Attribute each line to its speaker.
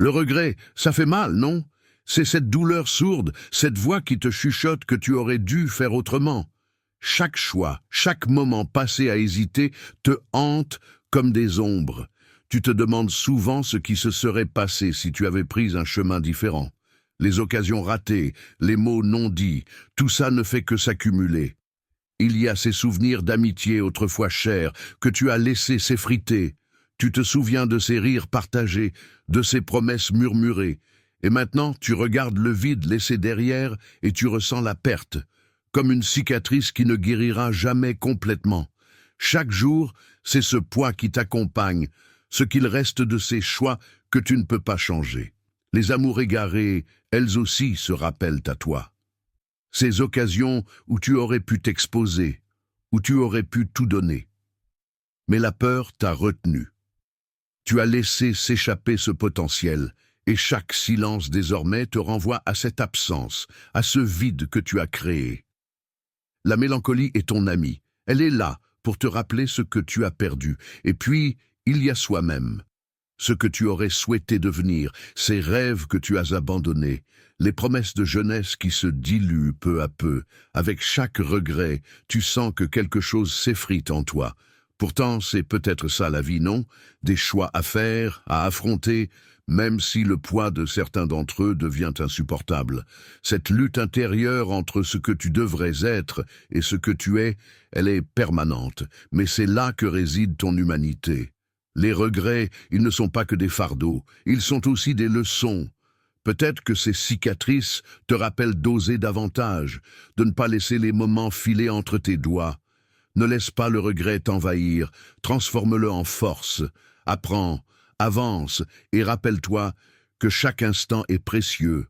Speaker 1: Le regret, ça fait mal, non? C'est cette douleur sourde, cette voix qui te chuchote que tu aurais dû faire autrement. Chaque choix, chaque moment passé à hésiter te hante comme des ombres. Tu te demandes souvent ce qui se serait passé si tu avais pris un chemin différent. Les occasions ratées, les mots non dits, tout ça ne fait que s'accumuler. Il y a ces souvenirs d'amitié autrefois chers que tu as laissés s'effriter. Tu te souviens de ces rires partagés, de ces promesses murmurées. Et maintenant, tu regardes le vide laissé derrière et tu ressens la perte, comme une cicatrice qui ne guérira jamais complètement. Chaque jour, c'est ce poids qui t'accompagne, ce qu'il reste de ces choix que tu ne peux pas changer. Les amours égarés, elles aussi se rappellent à toi. Ces occasions où tu aurais pu t'exposer, où tu aurais pu tout donner. Mais la peur t'a retenu. Tu as laissé s'échapper ce potentiel, et chaque silence désormais te renvoie à cette absence, à ce vide que tu as créé. La mélancolie est ton amie. Elle est là pour te rappeler ce que tu as perdu. Et puis, il y a soi-même. Ce que tu aurais souhaité devenir, ces rêves que tu as abandonnés, les promesses de jeunesse qui se diluent peu à peu. Avec chaque regret, tu sens que quelque chose s'effrite en toi. Pourtant, c'est peut-être ça la vie, non? Des choix à faire, à affronter, même si le poids de certains d'entre eux devient insupportable. Cette lutte intérieure entre ce que tu devrais être et ce que tu es, elle est permanente, mais c'est là que réside ton humanité. Les regrets, ils ne sont pas que des fardeaux, ils sont aussi des leçons. Peut-être que ces cicatrices te rappellent d'oser davantage, de ne pas laisser les moments filer entre tes doigts. Ne laisse pas le regret t'envahir, transforme-le en force. Apprends, avance et rappelle-toi que chaque instant est précieux,